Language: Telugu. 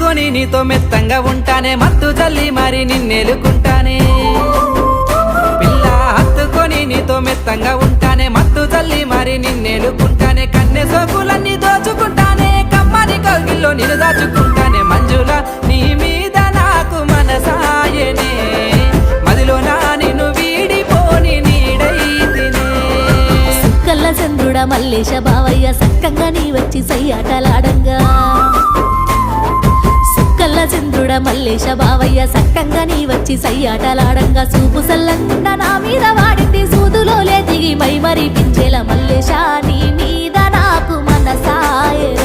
హత్తుకొని నీతో మెత్తంగా ఉంటానే మత్తు జల్లి మరి నిన్నెలుకుంటానే పిల్ల హత్తుకొని నీతో మెత్తంగా ఉంటానే మత్తు జల్లి మరి నిన్నెలుకుంటానే కన్నె సోకులన్నీ దోచుకుంటానే కమ్మని కౌగిల్లో నిన్ను దాచుకుంటానే మంజుల నీ మీద నాకు మనసాయనే మదిలోనా నిన్ను వీడిపోని నీడైతినే సుక్కల్ల చంద్రుడ మల్లేశ బావయ్య సక్కంగా నీ వచ్చి సయ్యాటలాడంగా సుక్కల్ల చంద్రుడ మల్లేశ బావయ్య సక్కంగా నీ వచ్చి సయ్యాటలాడంగా చూపు సల్లంగా నా మీద వాడింది సూదులో దిగి మై మరి పించేల మల్లేశ నీ మీద నాకు మనసాయనే